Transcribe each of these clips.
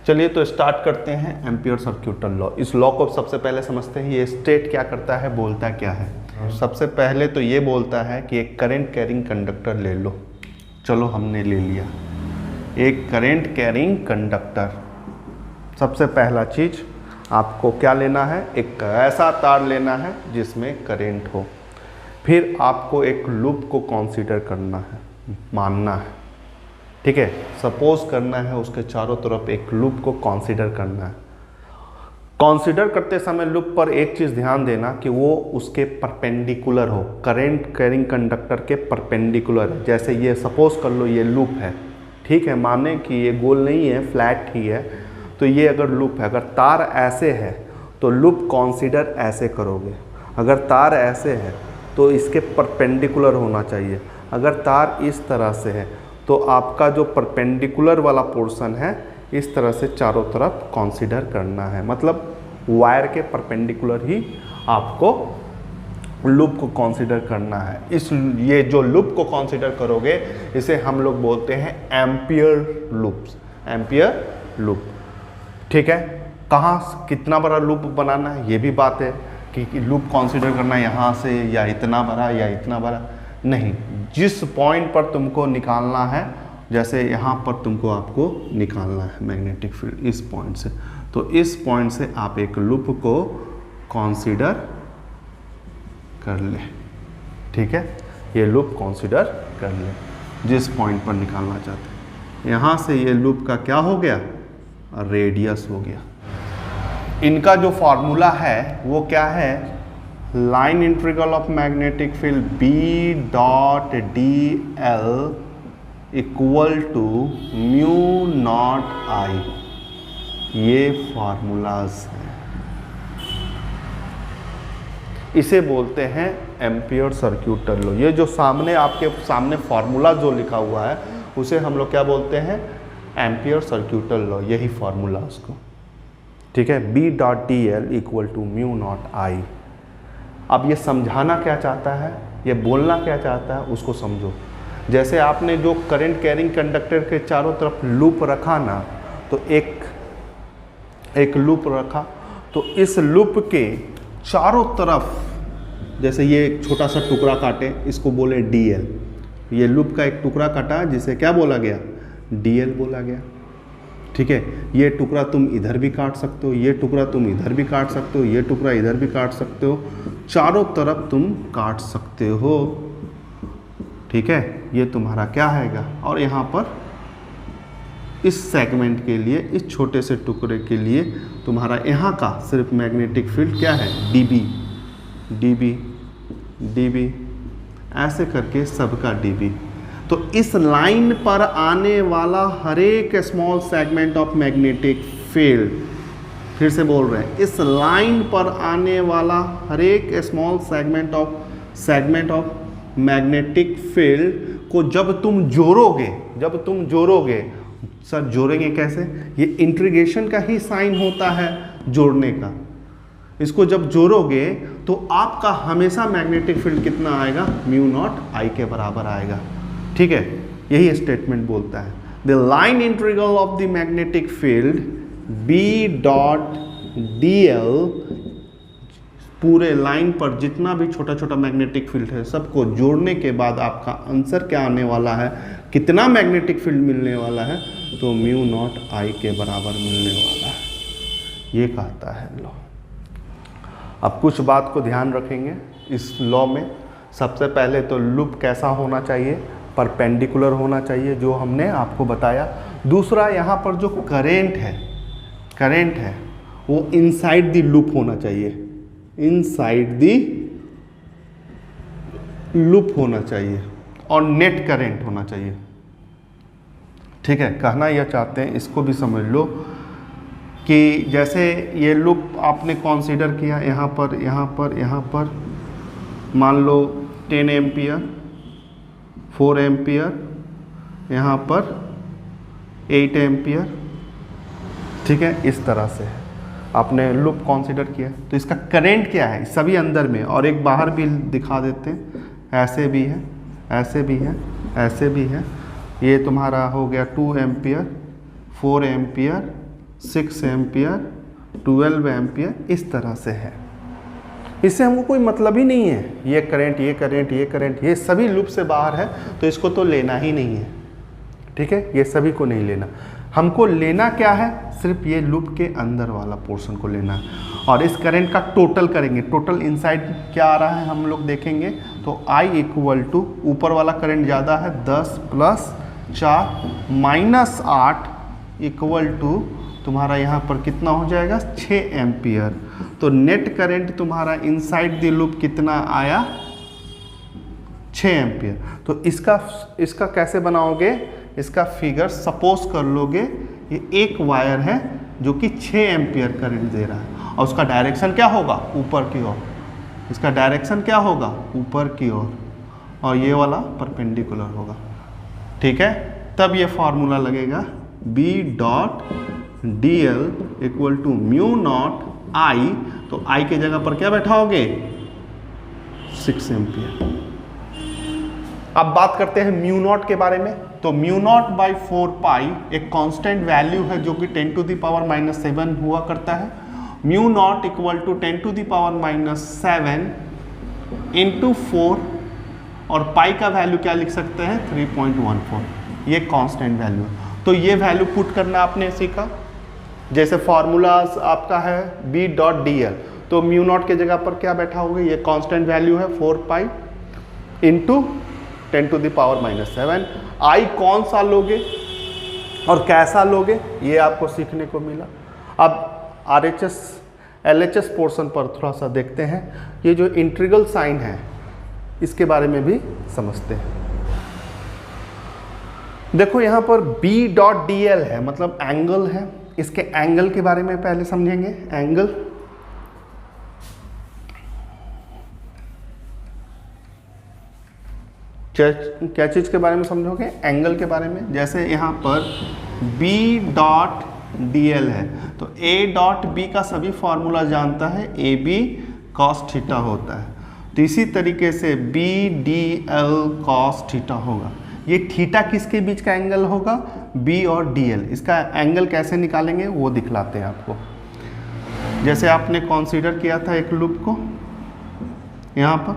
चलिए तो स्टार्ट करते हैं एम्पियर सर्क्यूटल लॉ। इस लॉ को सबसे पहले समझते हैं। ये स्टेट क्या करता है, बोलता क्या है। सबसे पहले तो ये बोलता है कि एक करंट कैरिंग कंडक्टर ले लो। चलो हमने ले लिया एक करंट कैरिंग कंडक्टर। सबसे पहला चीज आपको क्या लेना है, एक ऐसा तार लेना है जिसमें करंट हो। फिर आपको एक लूप को कंसीडर करना है, मानना है, ठीक है। सपोज करना है उसके चारों तरफ एक लूप को कंसीडर करना है। कंसीडर करते समय लूप पर एक चीज़ ध्यान देना कि वो उसके परपेंडिकुलर हो, करंट कैरिंग कंडक्टर के परपेंडिकुलर। जैसे ये सपोज कर लो ये लूप है, ठीक है, माने कि ये गोल नहीं है, फ्लैट ही है। तो ये अगर लूप है, अगर तार ऐसे है तो लूप कंसीडर ऐसे करोगे। अगर तार ऐसे है तो इसके परपेंडिकुलर होना चाहिए। अगर तार इस तरह से है तो आपका जो परपेंडिकुलर वाला पोर्शन है इस तरह से चारों तरफ कंसीडर करना है। मतलब वायर के परपेंडिकुलर ही आपको लूप को कंसीडर करना है। ये जो लूप को कंसीडर करोगे इसे हम लोग बोलते हैं एम्पियर लूप्स, एम्पियर लूप, ठीक है। कहाँ कितना बड़ा लूप बनाना है ये भी बात है कि लूप कंसीडर करना है यहाँ से या इतना बड़ा या इतना बड़ा नहीं। जिस पॉइंट पर तुमको निकालना है, जैसे यहाँ पर तुमको आपको निकालना है मैग्नेटिक फील्ड इस पॉइंट से, तो इस पॉइंट से आप एक लूप को कंसीडर कर ले, ठीक है। ये लूप कंसीडर कर ले जिस पॉइंट पर निकालना चाहते हैं। यहाँ से ये लूप का क्या हो गया, रेडियस हो गया। इनका जो फॉर्मूला है वो क्या है, line integral of magnetic field B dot D L equal to mu naught I. ये फार्मूलाज हैं, इसे बोलते हैं एम्पियर सर्क्यूटल लॉ। ये जो सामने आपके सामने फार्मूला जो लिखा हुआ है उसे हम लोग क्या बोलते हैं, एम्पियर सर्क्यूटल लॉ। यही फार्मूला उसको, ठीक है। B dot D L equal to mu naught I. अब ये समझाना क्या चाहता है, ये बोलना क्या चाहता है उसको समझो। जैसे आपने जो करंट कैरिंग कंडक्टर के चारों तरफ लूप रखा ना, तो एक लूप रखा, तो इस लूप के चारों तरफ जैसे ये एक छोटा सा टुकड़ा काटे, इसको बोले डीएल। ये लूप का एक टुकड़ा काटा जिसे क्या बोला गया, डीएल बोला गया, ठीक है। ये टुकड़ा तुम इधर भी काट सकते हो, ये टुकड़ा तुम इधर भी काट सकते हो, ये टुकड़ा इधर भी काट सकते हो, चारों तरफ तुम काट सकते हो, ठीक है। ये तुम्हारा क्या हैगा। और यहाँ पर इस सेगमेंट के लिए, इस छोटे से टुकड़े के लिए तुम्हारा यहाँ का सिर्फ मैग्नेटिक फील्ड क्या है, डीबी डीबी डीबी, ऐसे करके सबका डीबी। तो इस लाइन पर आने वाला हर एक small segment of magnetic field, फिर से बोल रहे हैं, इस लाइन पर आने वाला हर एक small segment of magnetic field को जब तुम जोड़ोगे, सर जोड़ेंगे कैसे, ये इंटीग्रेशन का ही साइन होता है जोड़ने का। इसको जब जोड़ोगे तो आपका हमेशा मैग्नेटिक फील्ड कितना आएगा, म्यू नॉट आई के बराबर आएगा, ठीक है। यही स्टेटमेंट बोलता है, the line integral of the magnetic field B dot D L, पूरे लाइन पर जितना भी छोटा छोटा मैग्नेटिक फील्ड है सबको जोड़ने के बाद आपका आंसर क्या आने वाला है, कितना मैग्नेटिक फील्ड मिलने वाला है, तो म्यू नॉट आई के बराबर मिलने वाला है। ये कहता है लॉ। अब कुछ बात को ध्यान रखेंगे इस लॉ में। सबसे पहले तो लूप कैसा होना चाहिए, परपेंडिकुलर होना चाहिए, जो हमने आपको बताया। दूसरा, यहाँ पर जो करंट है वो इनसाइड द लूप होना चाहिए, इनसाइड द लूप होना चाहिए, और नेट करंट होना चाहिए, ठीक है। कहना यह चाहते हैं, इसको भी समझ लो कि जैसे ये लूप आपने कंसीडर किया, यहाँ पर मान लो 10 एम्पियर, 4 एम्पियर, यहाँ पर 8 एम्पियर, ठीक है। इस तरह से आपने लूप कंसीडर किया, तो इसका करंट क्या है, सभी अंदर में, और एक बाहर भी दिखा देते हैं, ऐसे भी है, ऐसे भी है, ऐसे भी है। ये तुम्हारा हो गया 2 एम्पियर, 4 एम्पियर, 6 एम्पियर, 12 एम्पियर, इस तरह से है। इससे हमको कोई मतलब ही नहीं है, ये करंट, ये करंट, ये करंट, ये सभी लूप से बाहर है, तो इसको तो लेना ही नहीं है। ठीक है, ये सभी को नहीं लेना। हमको लेना क्या है, सिर्फ ये लूप के अंदर वाला पोर्शन को लेना है। और इस करंट का टोटल करेंगे, टोटल इनसाइड क्या आ रहा है हम लोग देखेंगे। तो I इक्वल टू, ऊपर वाला करंट ज़्यादा है, 10 प्लस 4 - 8 इक्वल टू तुम्हारा यहाँ पर कितना हो जाएगा, 6 एम्पियर। तो नेट करंट तुम्हारा इनसाइड द लूप कितना आया, 6 एम्पियर। तो इसका कैसे बनाओगे, इसका फिगर सपोज कर लोगे ये एक वायर है जो कि 6 एम्पियर करंट दे रहा है, और उसका डायरेक्शन क्या होगा, ऊपर की ओर। इसका डायरेक्शन क्या होगा, ऊपर की ओर, और ये वाला परपेंडिकुलर होगा। ठीक है, तब ये फॉर्मूला लगेगा B dot DL equal to mu naught I। तो I के जगह पर क्या बैठाओगे, 6 एम्पियर। अब बात करते हैं म्यू नॉट के बारे में। तो म्यू नॉट बाई 4 पाई एक कांस्टेंट वैल्यू है जो कि 10⁻⁻7 हुआ करता है। Mu naught equal to 10⁻⁻7 into 4, और पाई का वैल्यू क्या लिख सकते हैं, 3.14। ये कांस्टेंट वैल्यू है, तो ये वैल्यू पुट करना आपने सीखा। जैसे फॉर्मूलाज आपका है B डॉट DL, तो म्यू नॉट के जगह पर क्या बैठा होगा, ये कांस्टेंट वैल्यू है 4 पाई इंटू 10⁻⁻7। I कौन सा लोगे और कैसा लोगे, ये आपको सीखने को मिला। अब RHS LHS पोर्शन पर थोड़ा सा देखते हैं। ये जो इंटीग्रल साइन है इसके बारे में भी समझते हैं। देखो यहाँ पर B डॉट DL है, मतलब एंगल है। इसके एंगल के बारे में पहले समझेंगे। एंगल, क्या चीज़ के बारे में समझोगे, एंगल के बारे में। जैसे यहाँ पर B डॉट DL है, तो A डॉट B का सभी फॉर्मूला जानता है, AB cos थीटा होता है। तो इसी तरीके से B DL cos थीटा होगा। ये थीटा किसके बीच का एंगल होगा, B और DL। इसका एंगल कैसे निकालेंगे वो दिखलाते हैं आपको। जैसे आपने कंसीडर किया था एक लूप को यहाँ पर,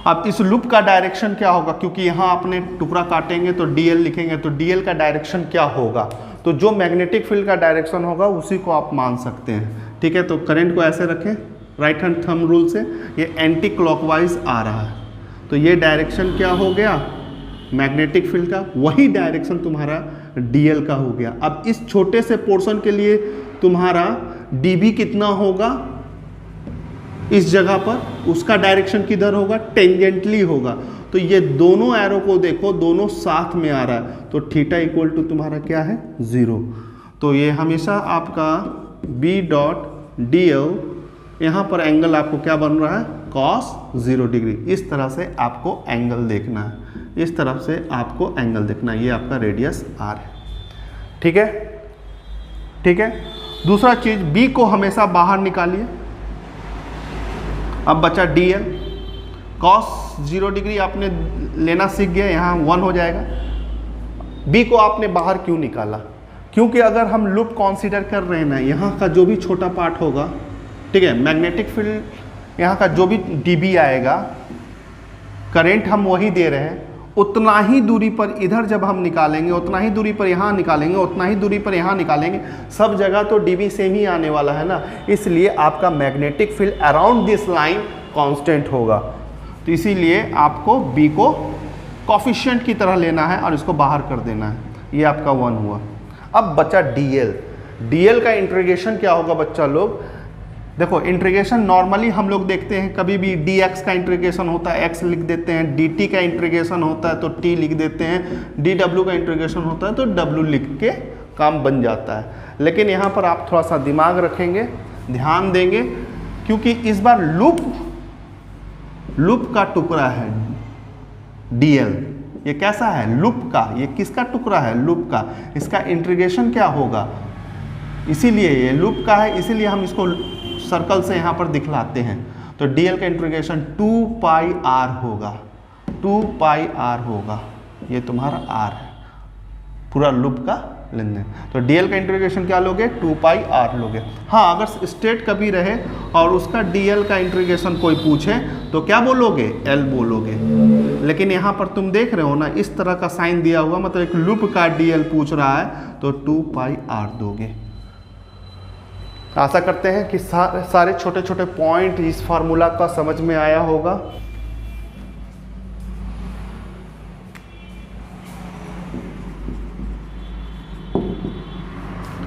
अब इस लूप का डायरेक्शन क्या होगा, क्योंकि यहाँ आपने टुकड़ा काटेंगे तो DL लिखेंगे, तो DL का डायरेक्शन क्या होगा, तो जो मैग्नेटिक फील्ड का डायरेक्शन होगा उसी को आप मान सकते हैं। ठीक है, तो करंट को ऐसे रखें राइट हैंड थंब रूल से, ये एंटी क्लॉकवाइज आ रहा है, तो ये डायरेक्शन क्या हो गया, मैग्नेटिक फील्ड का, वही डायरेक्शन तुम्हारा DL का हो गया। अब इस छोटे से पोर्शन के लिए तुम्हारा DB कितना होगा, इस जगह पर उसका डायरेक्शन किधर होगा, टेंजेंटली होगा। तो ये दोनों एरो को देखो, दोनों साथ में आ रहा है, तो थीटा इक्वल टू तुम्हारा क्या है, 0। तो ये हमेशा आपका B डॉट DL, यहाँ पर एंगल आपको क्या बन रहा है, cos 0 डिग्री। इस तरह से आपको एंगल देखना है, इस तरफ से आपको एंगल देखना है। ये आपका रेडियस R है। ठीक है, ठीक है। दूसरा चीज, B को हमेशा बाहर निकालिए। अब बचा DL, cos 0 डिग्री आपने लेना सीख गया, यहाँ 1 हो जाएगा। B को आपने बाहर क्यों निकाला, क्योंकि अगर हम लूप कंसीडर कर रहे हैं ना, यहाँ का जो भी छोटा पार्ट होगा, ठीक है, मैग्नेटिक फील्ड यहाँ का जो भी DB आएगा, करंट हम वही दे रहे हैं, उतना ही दूरी पर इधर जब हम निकालेंगे, उतना ही दूरी पर यहाँ निकालेंगे, उतना ही दूरी पर यहाँ निकालेंगे, सब जगह तो DB सेम ही आने वाला है ना। इसलिए आपका magnetic field around this line constant होगा। तो इसीलिए आपको B को कोफिशिएंट की तरह लेना है और इसको बाहर कर देना है। ये आपका 1 हुआ। अब बचा DL। DL का इंटीग्रेशन क्या होगा बच्चा लोग, देखो इंटीग्रेशन नॉर्मली हम लोग देखते हैं, कभी भी dx का इंटीग्रेशन होता है x लिख देते हैं, dt का इंटीग्रेशन होता है तो t लिख देते हैं, dw का इंटीग्रेशन होता है तो w लिख के काम बन जाता है। लेकिन यहाँ पर आप थोड़ा सा दिमाग रखेंगे, ध्यान देंगे, क्योंकि इस बार लूप का टुकड़ा है dl। ये कैसा है, लूप का। ये किसका टुकड़ा है, लूप का। इसका इंटीग्रेशन क्या होगा, इसीलिए ये लूप का है, इसीलिए हम इसको सर्कल से यहाँ पर दिखलाते हैं। तो DL का इंटीग्रेशन 2 पाई R होगा, 2 पाई R होगा। ये तुम्हारा R है, पूरा लूप का लेन देन। तो डीएल का इंटीग्रेशन क्या लोगे, 2 पाई आर लोगे। हाँ, अगर स्टेट कभी रहे और उसका डीएल का इंटीग्रेशन कोई पूछे तो क्या बोलोगे, एल बोलोगे। लेकिन यहाँ पर तुम देख रहे हो ना, इस तरह का साइन दिया हुआ, मतलब एक लूप का डीएल पूछ रहा है तो 2 पाई आर दोगे। आशा करते हैं कि सारे छोटे छोटे पॉइंट इस फार्मूला का समझ में आया होगा।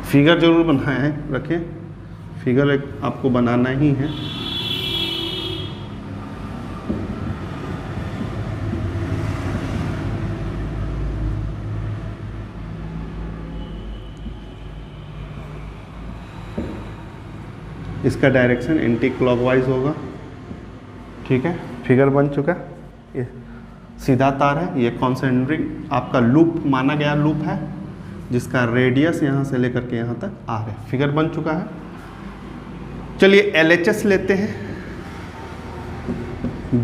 फिगर जरूर बनाए हैं, रखें, फिगर एक आपको बनाना ही है। इसका डायरेक्शन एंटी क्लॉकवाइज होगा, ठीक है। फिगर बन चुका, ये सीधा तार है, ये कॉन्सेंट्रिक आपका लूप माना गया लूप है, जिसका रेडियस यहाँ से लेकर के यहाँ तक आ रहा है। फिगर बन चुका है। चलिए LHS लेते हैं,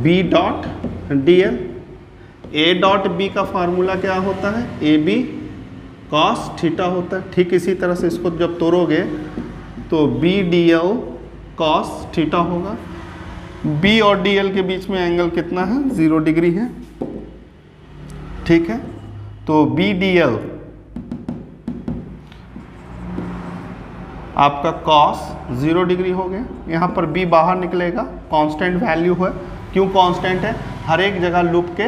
B dot DL। A dot B का फार्मूला क्या होता है, AB cos थीटा होता है। ठीक इसी तरह से इसको जब तोड़ोगे तो B DL cos थीटा होगा। B और DL के बीच में एंगल कितना है, 0 डिग्री है, ठीक है। तो B DL आपका cos 0 डिग्री हो गया। यहाँ पर B बाहर निकलेगा, कांस्टेंट वैल्यू है। क्यों कांस्टेंट है, हर एक जगह लूप के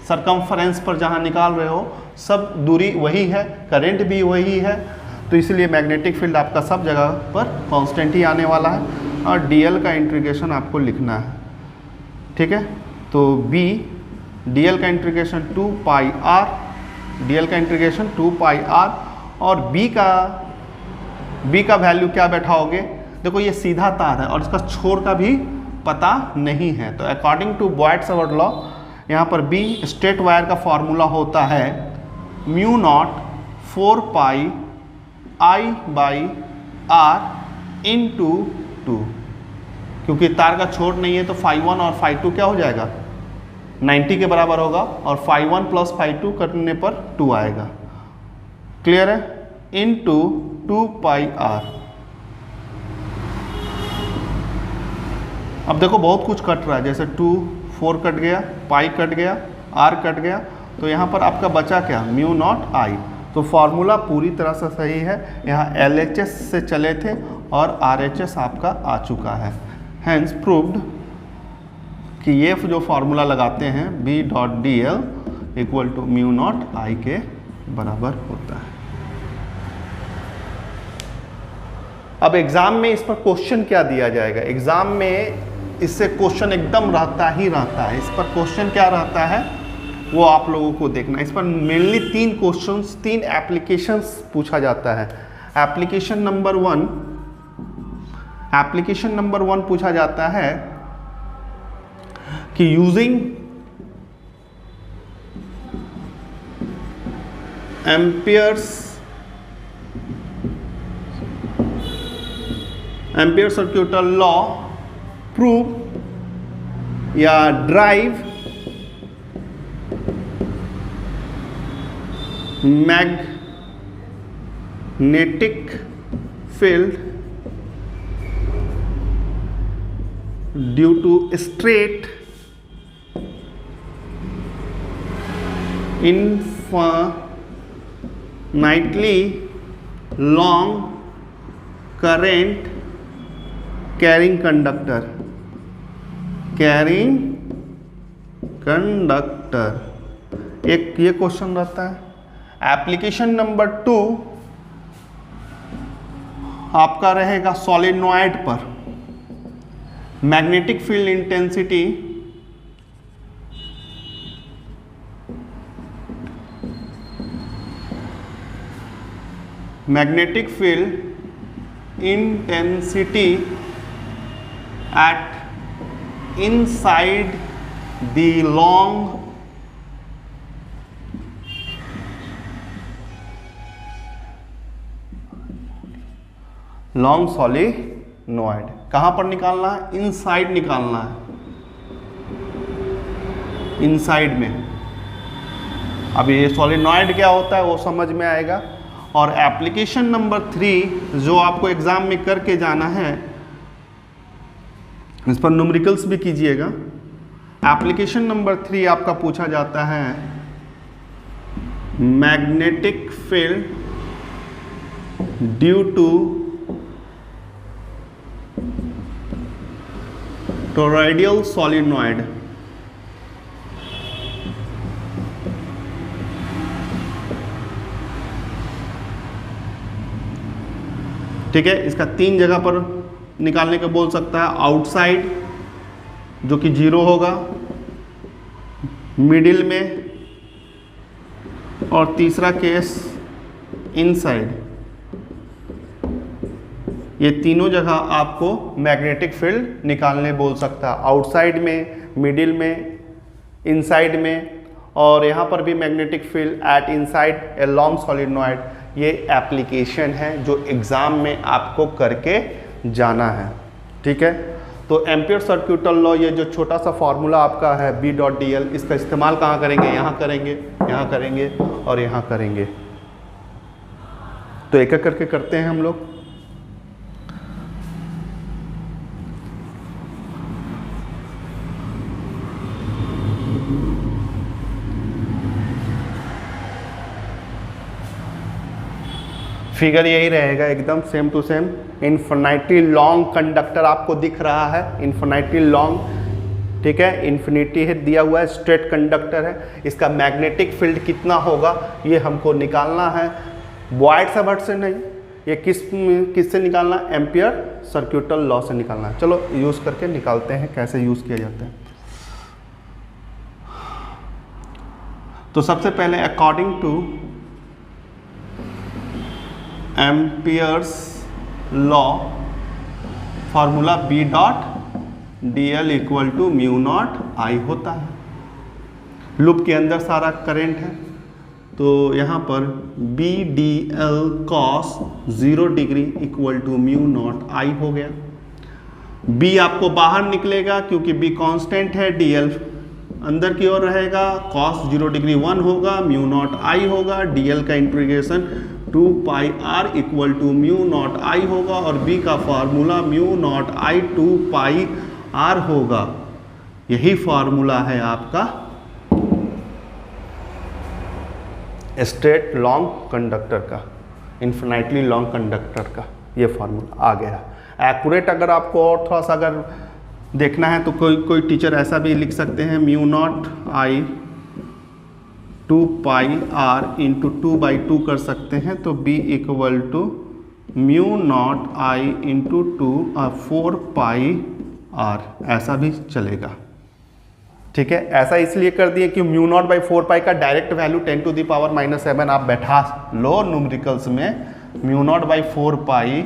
सरकमफ्रेंस पर जहाँ निकाल रहे हो सब दूरी वही है, करंट भी वही है, तो इसलिए मैग्नेटिक फील्ड आपका सब जगह पर कांस्टेंट ही आने वाला है। और DL का इंटीग्रेशन आपको लिखना है, ठीक है। तो B DL का इंटीग्रेशन 2 पाई R, DL का इंटीग्रेशन 2 पाई R, और B का वैल्यू क्या बैठाओगे, देखो ये सीधा तार है और इसका छोर का भी पता नहीं है, तो अकॉर्डिंग टू बॉयड्स लॉ यहाँ पर B स्ट्रेट वायर का फॉर्मूला होता है mu not 4 pi I by R into 2। क्योंकि तार का छोर नहीं है तो φ1 और φ2 क्या हो जाएगा, 90 के बराबर होगा, और φ1 प्लस φ2 करने पर 2 आएगा। क्लियर है, इंटू 2 पाई R। अब देखो बहुत कुछ कट रहा है, जैसे 2 4 कट गया, पाई कट गया, R कट गया, तो यहाँ पर आपका बचा क्या, म्यू नॉट I। तो फॉर्मूला पूरी तरह से सही है। यहाँ LHS से चले थे और RHS आपका आ चुका है। हैंस प्रूव्ड कि ये जो फॉर्मूला लगाते हैं B dot DL equal to mu naught I के बराबर होता है। अब एग्जाम में इस पर क्वेश्चन क्या दिया जाएगा, एग्जाम में इससे क्वेश्चन एकदम रहता ही रहता है। इस पर क्वेश्चन क्या रहता है वो आप लोगों को देखना। इस पर मेनली 3 क्वेश्चंस, 3 एप्लीकेशंस पूछा जाता है। एप्लीकेशन नंबर 1 पूछा जाता है कि using Ampere circuital law prove या derive magnetic field due to straight infinitely long current carrying conductor एक ये क्वेश्चन रहता है। एप्लीकेशन नंबर 2 आपका रहेगा सॉलिनॉइड पर magnetic field intensity at inside the long solenoid. कहां पर निकालना है, इनसाइड निकालना है, इनसाइड में। अब ये सोलिनॉइड क्या होता है वो समझ में आएगा। और एप्लीकेशन नंबर 3 जो आपको एग्जाम में करके जाना है, इस पर न्यूमेरिकल्स भी कीजिएगा। एप्लीकेशन नंबर 3 आपका पूछा जाता है magnetic field due to toroidal solenoid. ठीक है, इसका 3 जगह पर निकालने का बोल सकता है। आउटसाइड जो कि 0 होगा, मिडिल में, और तीसरा केस इनसाइड। ये तीनों जगह आपको मैग्नेटिक फील्ड निकालने बोल सकता है। आउटसाइड में, मिडिल में, इनसाइड में, और यहाँ पर भी magnetic field at inside a long solenoid. ये एप्लीकेशन है जो एग्ज़ाम में आपको करके जाना है। ठीक है, तो एम्पियर सर्क्यूटल लॉ, ये जो छोटा सा फॉर्मूला आपका है B.dl, इसका इस्तेमाल कहाँ करेंगे? यहाँ करेंगे, यहाँ करेंगे और यहाँ करेंगे। तो एक एक करके करते हैं हम लोग। फिगर यही रहेगा एकदम same to same. Infinity long conductor आपको दिख रहा है, इन्फिनिटी लॉन्ग। ठीक है, इन्फिनिटी है दिया हुआ है, स्ट्रेट कंडक्टर है। इसका मैग्नेटिक फील्ड कितना होगा ये हमको निकालना है। बॉयड सबहट से नहीं, ये किससे निकालना? एम्पियर सर्क्यूटल लॉ से निकालना है। चलो यूज़ करके निकालते हैं, कैसे यूज़ किया जाता है। तो सबसे पहले according to Ampere's law, formula B.dl equal to mu naught I होता है। लूप के अंदर सारा करंट है, तो यहाँ पर B.dl cos 0 degree equal to mu naught I हो गया। B आपको बाहर निकलेगा क्योंकि B कांस्टेंट है, dl अंदर की ओर रहेगा, cos 0 डिग्री 1 होगा, म्यू नॉट आई होगा, dl का integration 2 pi r equal to mu naught I होगा, और B का formula mu naught I 2 pi r होगा। यही फार्मूला है आपका स्ट्रेट लॉन्ग कंडक्टर का, इन्फिनिटली लॉन्ग कंडक्टर का ये फार्मूला आ गया। एक्यूरेट अगर आपको और थोड़ा सा अगर देखना है तो कोई टीचर ऐसा भी लिख सकते हैं, mu naught I 2 pi r into 2/2 कर सकते हैं, तो B equal to mu naught I into 2 4 pi r, ऐसा भी चलेगा। ठीक है, ऐसा इसलिए कर दिए कि म्यू नॉट बाई 4 पाई का डायरेक्ट वैल्यू 10⁻⁻7 आप बैठा लो न्यूमेरिकल्स में। Mu naught by 4 pi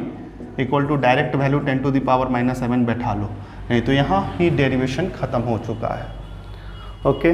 equal to direct value 10⁻⁻7 बैठा लो, नहीं तो यहाँ ही डेरिवेशन खत्म हो चुका है। ओके।